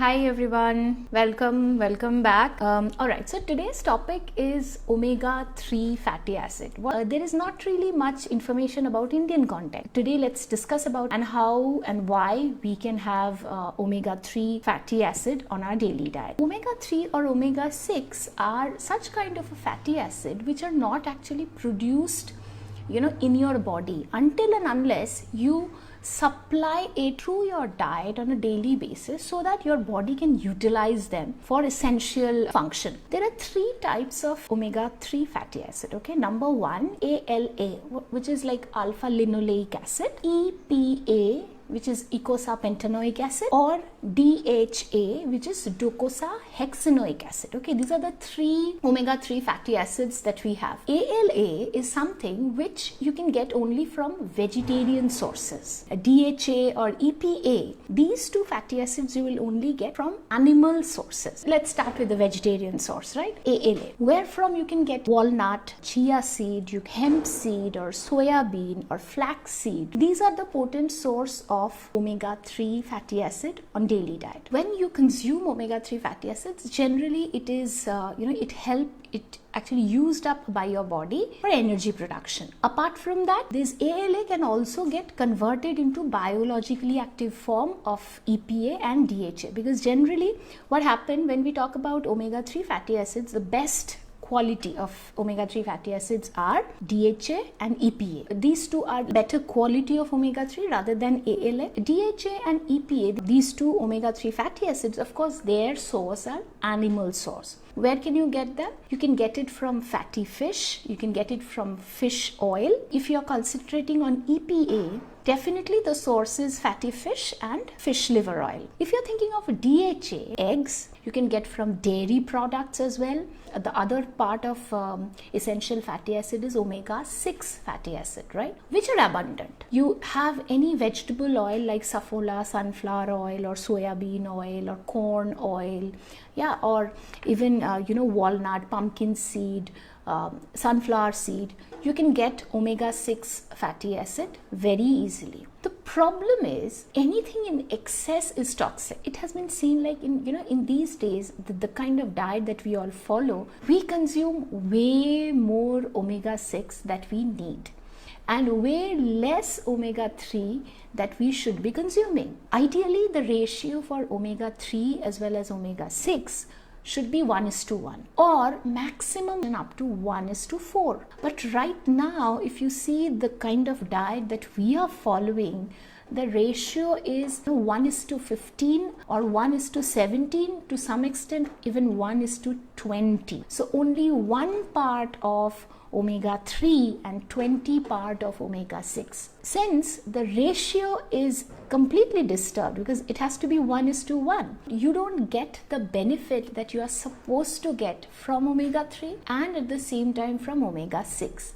Hi everyone, welcome back. Alright, so today's topic is omega-3 fatty acid. There is not really much information about Indian content. Today let's discuss about and how and why we can have omega-3 fatty acid on our daily diet. Omega-3 or omega-6 are such kind of a fatty acid which are not actually produced in your body until and unless you supply it through your diet on a daily basis so that your body can utilize them for essential function. There are three types of omega-3 fatty acid. Okay, number one, ALA, which is like alpha linoleic acid, EPA, which is eicosapentaenoic acid, or DHA, which is docosahexaenoic acid. Okay, these are the three omega-3 fatty acids that we have. ALA is something which you can get only from vegetarian sources. DHA or EPA, these two fatty acids you will only get from animal sources. Let's start with the vegetarian source, right? ALA, where from you can get walnut, chia seed, hemp seed, or soya bean, or flax seed. These are the potent source of omega-3 fatty acid on daily diet. When you consume omega-3 fatty acids, generally it is it actually used up by your body for energy production. Apart from that, this ALA can also get converted into biologically active form of EPA and DHA, because generally what happened when we talk about omega-3 fatty acids, the best quality of omega-3 fatty acids are DHA and EPA. These two are better quality of omega-3 rather than ALA. DHA and EPA, these two omega-3 fatty acids, of course, their source are animal source. Where can you get them? You can get it from fatty fish, you can get it from fish oil. If you are concentrating on EPA, definitely the source is fatty fish and fish liver oil. If you're thinking of DHA, eggs, you can get from dairy products as well. The other part of essential fatty acid is omega-6 fatty acid, right? Which are abundant. You have any vegetable oil like safflower, sunflower oil, or soya bean oil, or corn oil, yeah, or even walnut, pumpkin seed, sunflower seed. You can get omega-6 fatty acid very easily. The problem is anything in excess is toxic. It has been seen like in these days, the kind of diet that we all follow, we consume way more omega-6 that we need and way less omega-3 that we should be consuming. Ideally, the ratio for omega-3 as well as omega-6 should be 1:1 or maximum up to 1:4. But right now, if you see the kind of diet that we are following, the ratio is 1:15 or 1:17, to some extent even 1:20. So only one part of omega-3 and 20 part of omega-6. Since the ratio is completely disturbed because it has to be 1:1, you don't get the benefit that you are supposed to get from omega-3 and at the same time from omega-6.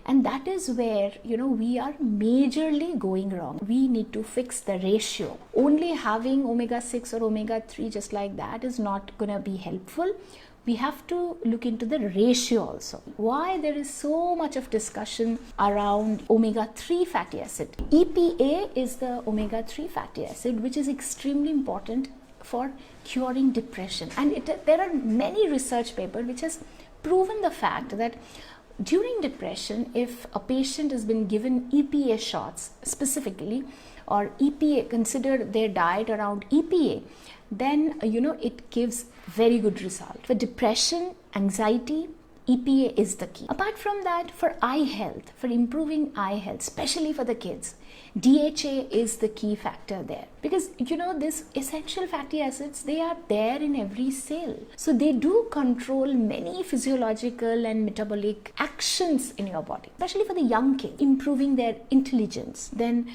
And that is where we are majorly going wrong. We need to fix the ratio. Only having omega-6 or omega-3 just like that is not gonna be helpful. We have to look into the ratio also. Why there is so much of discussion around omega-3 fatty acid. EPA is the omega-3 fatty acid which is extremely important for curing depression, and there are many research papers which has proven the fact that during depression, if a patient has been given EPA shots specifically, or EPA, consider their diet around EPA, then it gives very good result. For depression, anxiety, EPA is the key. Apart from that, for eye health, for improving eye health, especially for the kids, DHA is the key factor there, because this essential fatty acids, they are there in every cell, so they do control many physiological and metabolic actions in your body, especially for the young kids, improving their intelligence, then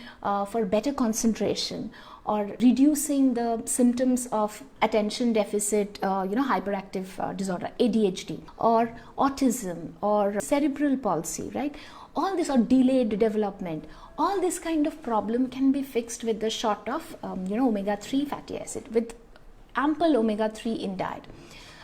for better concentration, or reducing the symptoms of attention deficit, hyperactive disorder, ADHD, or autism, or cerebral palsy, right? All this, or delayed development, all this kind of problem can be fixed with the shot of omega-3 fatty acid, with ample omega-3 in diet.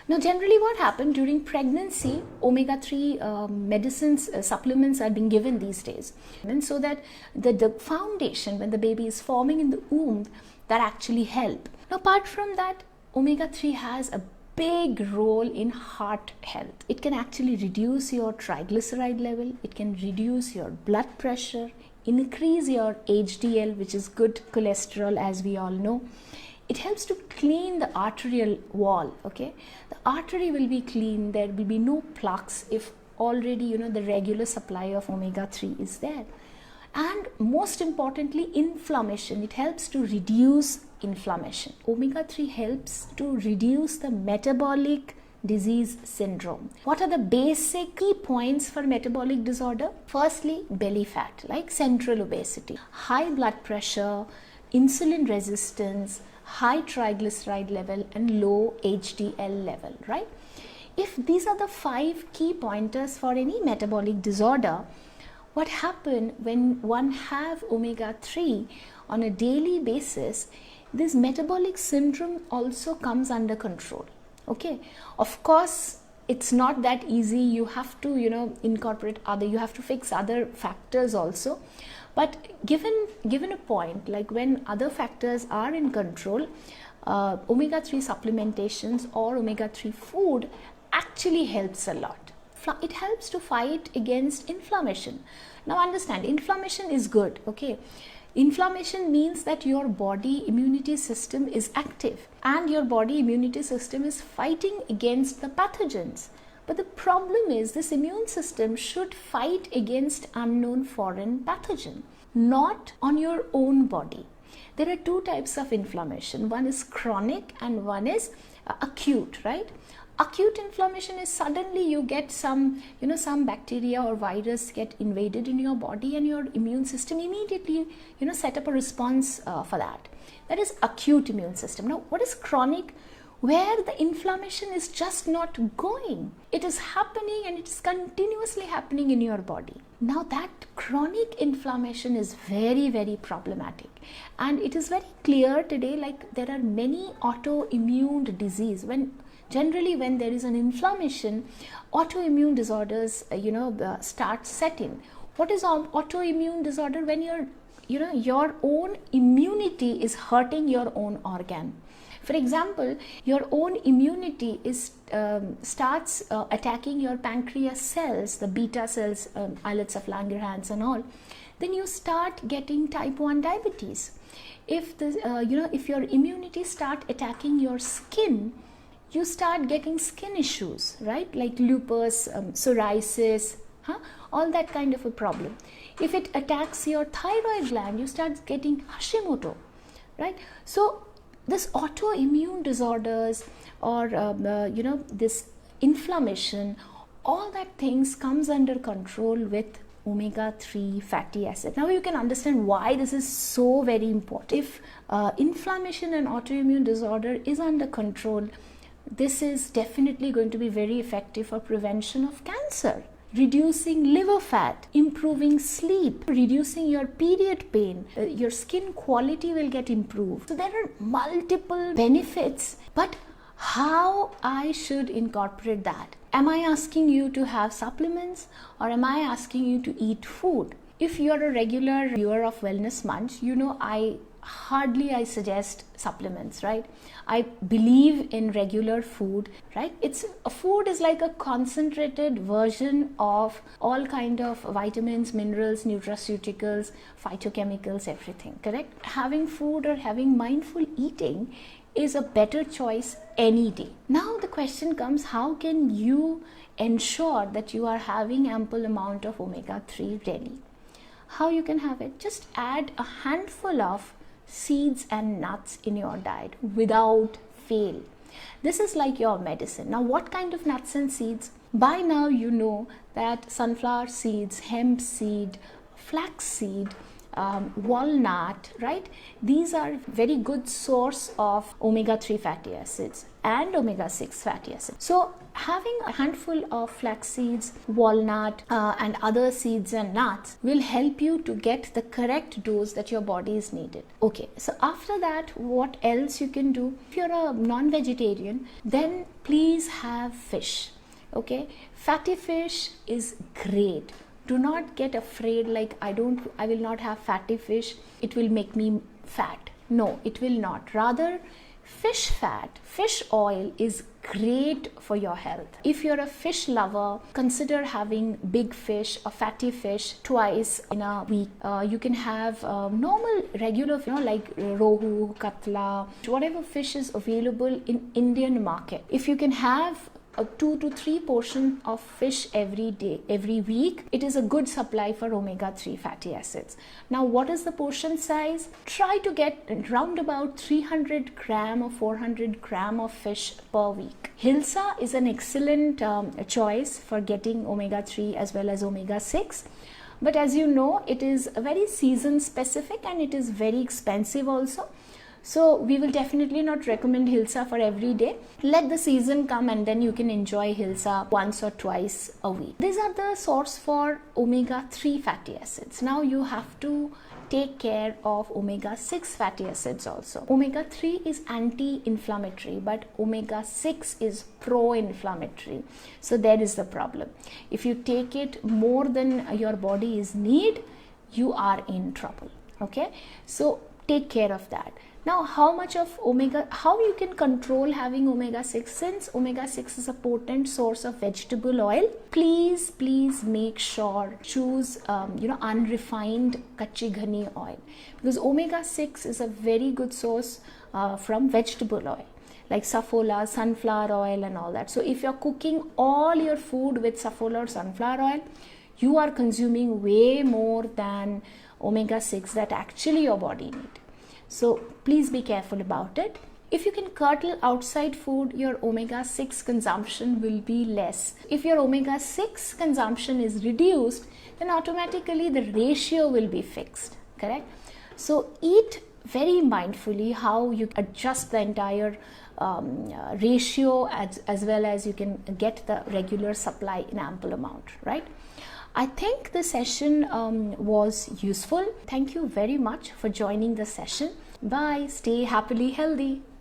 Now, generally what happens during pregnancy, omega-3 medicines, supplements are being given these days, and so that the foundation when the baby is forming in the womb, that actually help. Now, apart from that, Omega-3 has a big role in heart health. It can actually reduce your triglyceride level, it can reduce your blood pressure, increase your HDL, which is good cholesterol, as we all know. It helps to clean the arterial wall. Okay, the artery will be clean, there will be no plaques if already the regular supply of omega-3 is there. And most importantly, inflammation. It helps to reduce inflammation. Omega-3 helps to reduce the metabolic disease syndrome. What are the basic key points for metabolic disorder? Firstly, belly fat, like central obesity, high blood pressure, insulin resistance, high triglyceride level, and low HDL level, right? If these are the 5 key pointers for any metabolic disorder, what happens when one have omega-3 on a daily basis, this metabolic syndrome also comes under control. Okay, of course it's not that easy. You have to incorporate you have to fix other factors also, but given a point, like when other factors are in control, omega-3 supplementations or omega-3 food actually helps a lot. It helps to fight against inflammation. Now understand, inflammation is good. Okay, inflammation means that your body immunity system is active and your body immunity system is fighting against the pathogens. But the problem is, this immune system should fight against unknown foreign pathogen, not on your own body. There are 2 types of inflammation. One is chronic and one is acute, right? Acute inflammation is suddenly you get some bacteria or virus get invaded in your body and your immune system immediately set up a response for that. That is acute immune system. Now what is chronic? Where the inflammation is just not going. It is happening and it is continuously happening in your body. Now that chronic inflammation is very, very problematic. And it is very clear today, like there are many autoimmune disease. Generally when there is an inflammation, autoimmune disorders start setting. What is autoimmune disorder? When your own immunity is hurting your own organ. For example, your own immunity starts attacking your pancreas cells, the beta cells, islets of Langerhans and all. Then you start getting type 1 diabetes. If your immunity start attacking your skin, you start getting skin issues, right? Like lupus, psoriasis, all that kind of a problem. If it attacks your thyroid gland, you start getting Hashimoto, right? So this autoimmune disorders or this inflammation, all that things comes under control with omega-3 fatty acid. Now you can understand why this is so very important. If inflammation and autoimmune disorder is under control, this is definitely going to be very effective for prevention of cancer, reducing liver fat, improving sleep, reducing your period pain, your skin quality will get improved. So there are multiple benefits, but how I should incorporate that? Am I asking you to have supplements or am I asking you to eat food? If you are a regular viewer of Wellness Munch, I suggest supplements, right? I believe in regular food, right? Food is like a concentrated version of all kind of vitamins, minerals, nutraceuticals, phytochemicals, everything, correct? Having food or having mindful eating is a better choice any day. Now the question comes, how can you ensure that you are having ample amount of omega-3 daily? How you can have it? Just add a handful of seeds and nuts in your diet without fail. This is like your medicine. Now what kind of nuts and seeds? By now you know that sunflower seeds, hemp seed, flax seed, walnut, right? These are very good source of omega-3 fatty acids and omega-6 fatty acids. So having a handful of flax seeds, walnut and other seeds and nuts will help you to get the correct dose that your body is needed. Okay, so after that, what else you can do? If you're a non-vegetarian, then please have fish. Okay, fatty fish is great. Do not get afraid like I will not have fatty fish, it will make me fat. No, it will not. Rather, Fish fat, fish oil is great for your health. If you're a fish lover, consider having big fish or fatty fish twice in a week. You can have normal, regular, like rohu, katla, whatever fish is available in Indian market. If you can have a 2 to 3 portion of fish every day, every week, it is a good supply for omega-3 fatty acids. Now, what is the portion size? Try to get round about 300 gram or 400 gram of fish per week. Hilsa is an excellent choice for getting omega-3 as well as omega-6. But as you know, it is very season specific and it is very expensive also. So we will definitely not recommend Hilsa for every day. Let the season come and then you can enjoy Hilsa once or twice a week. These are the source for omega-3 fatty acids. Now you have to take care of omega-6 fatty acids also. Omega-3 is anti-inflammatory, but omega-6 is pro-inflammatory. So there is the problem. If you take it more than your body is need, you are in trouble. Okay, so take care of that. Now, how much of how you can control having omega-6? Since omega-6 is a potent source of vegetable oil, please make sure choose unrefined kachi ghani oil, because omega-6 is a very good source from vegetable oil like safflower, sunflower oil and all that. So if you're cooking all your food with safflower or sunflower oil, you are consuming way more than omega-6 that actually your body needs. So please be careful about it. If you can curtail outside food, your omega-6 consumption will be less. If your omega-6 consumption is reduced, then automatically the ratio will be fixed, correct? So eat very mindfully how you adjust the entire ratio as well as you can get the regular supply in ample amount, right? I think the session was useful. Thank you very much for joining the session. Bye. Stay happily healthy.